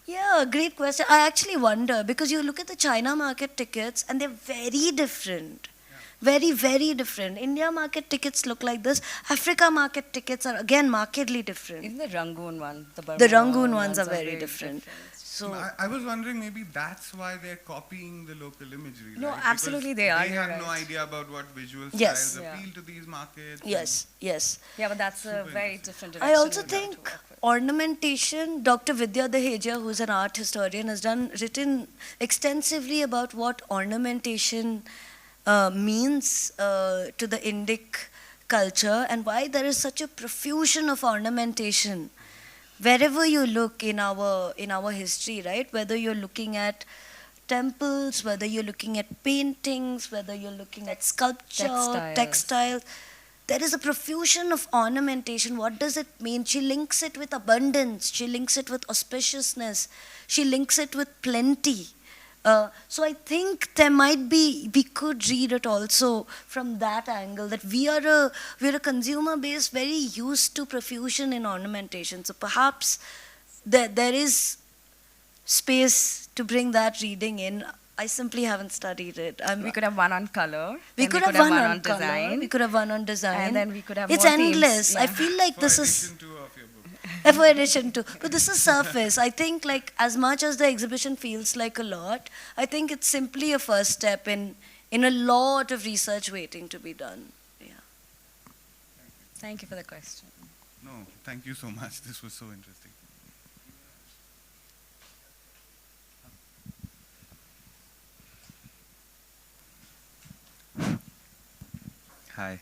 yeah, great question. I actually wonder, because you look at the China market tickets and they're very different. Very, very different. India market tickets look like this. Africa market tickets are again markedly different. Even the Rangoon one, the The Burma Rangoon ones are very different. So I was wondering maybe that's why they're copying the local imagery, No, right? absolutely Because they are, They you're have no right. idea about what visual Yes. styles Yeah. appeal to these markets. yes, yes. Yeah, but that's a Super very interesting. different I direction. also we'd love to think work with. ornamentation, Dr. Vidya Daheja, who's an art historian, has written extensively about what ornamentation means to the Indic culture and why there is such a profusion of ornamentation wherever you look in our history, right? Whether you're looking at temples, whether you're looking at paintings, whether you're looking at sculpture, textiles, there is a profusion of ornamentation. What does it mean? She links it with abundance. She links it with auspiciousness. She links it with plenty. So I think there might be, we could read it also from that angle, that we're a consumer base very used to profusion in ornamentation. So perhaps there is space to bring that reading in. I simply haven't studied it. We could have one on color. We then could have one on color. design. We could have one on design. And then we could have it's more themes, endless. I yeah. feel like For this is edition 2 of your book. for edition too. But this is surface. I think like as much as the exhibition feels like a lot, I think it's simply a first step in a lot of research waiting to be done. Yeah. Thank you for the question. No, thank you so much. This was so interesting. Hi.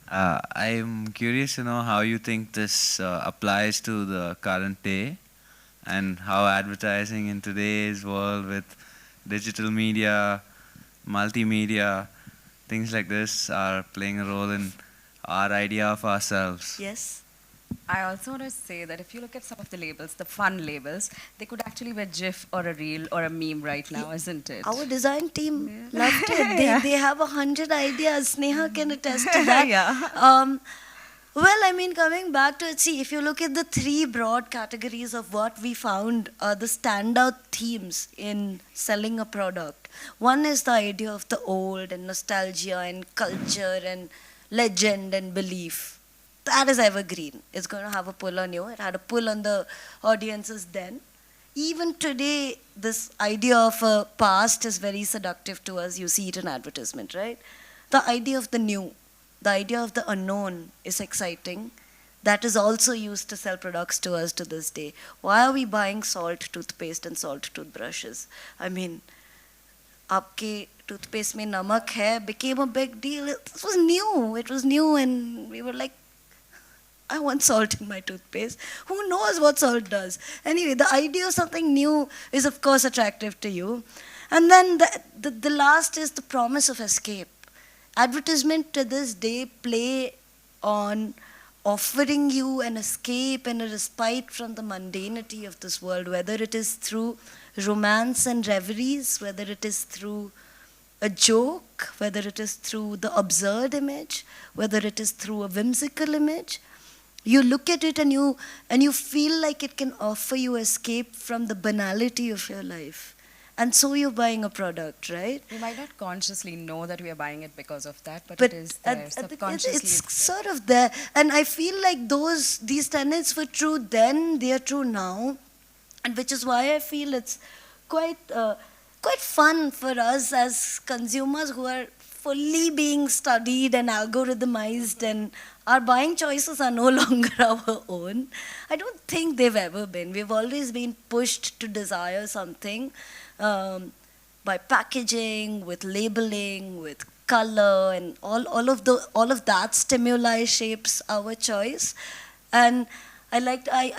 I'm curious to know how you think this applies to the current day and how advertising in today's world with digital media, multimedia, things like this are playing a role in our idea of ourselves. Yes. I also want to say that if you look at some of the labels, the fun labels, they could actually be a GIF or a reel or a meme right now, isn't it? Our design team loved it. They have 100 ideas. Sneha can attest to that. Yeah. Well, I mean, coming back to it, see, if you look at the three broad categories of what we found are the standout themes in selling a product. One is the idea of the old and nostalgia and culture and legend and belief. That is evergreen. It's going to have a pull on you. It had a pull on the audiences then. Even today, this idea of a past is very seductive to us. You see it in advertisement, right? The idea of the new, the idea of the unknown is exciting. That is also used to sell products to us to this day. Why are we buying salt toothpaste and salt toothbrushes? I mean, आपके toothpaste में नमक है became a big deal. This was new. It was new, and we were like, I want salt in my toothpaste. Who knows what salt does? Anyway, the idea of something new is, of course, attractive to you. And then the last is the promise of escape. Advertisement to this day play on offering you an escape and a respite from the mundanity of this world, whether it is through romance and reveries, whether it is through a joke, whether it is through the absurd image, whether it is through a whimsical image. You look at it and you feel like it can offer you escape from the banality of your life. And so you're buying a product, right? We might not consciously know that we are buying it because of that, but But it is there. Subconsciously, it's sort of there. And I feel like these tenets were true then, they are true now. And which is why I feel it's quite fun for us as consumers who are fully being studied and algorithmized, and our buying choices are no longer our own. I don't think they've ever been. We've always been pushed to desire something by packaging, with labeling, with color, and all of that stimuli shapes our choice. And I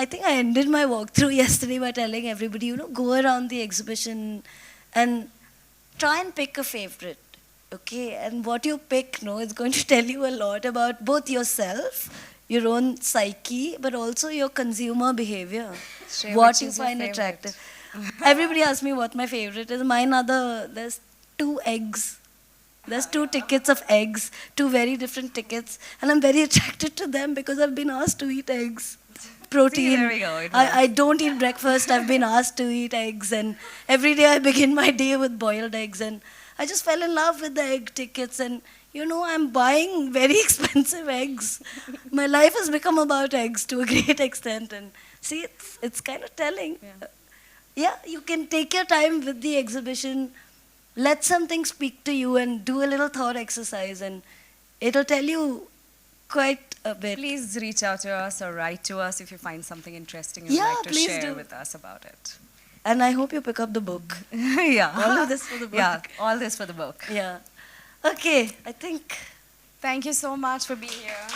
think I ended my walkthrough yesterday by telling everybody, go around the exhibition and try and pick a favorite. Okay, and what you pick, it's going to tell you a lot about both yourself, your own psyche, but also your consumer behavior. Shreya, What which you is your find favorite? attractive. Everybody asks me what my favorite is. Mine are there's 2 eggs. There's 2 tickets of eggs, 2 very different tickets, and I'm very attracted to them because I've been asked to eat eggs. Protein. See, there we go. I don't eat breakfast. I've been asked to eat eggs, and every day I begin my day with boiled eggs, and I just fell in love with the egg tickets, and I'm buying very expensive eggs. My life has become about eggs to a great extent, and see, it's kind of telling. Yeah, you can take your time with the exhibition, let something speak to you, and do a little thought exercise, and it'll tell you quite a bit. Please reach out to us or write to us if you find something interesting you'd Yeah, like to please share do. with us about it. And I hope you pick up the book. Yeah. All of this for the book. Yeah, all this for the book. Yeah. Okay, I think. Thank you so much for being here.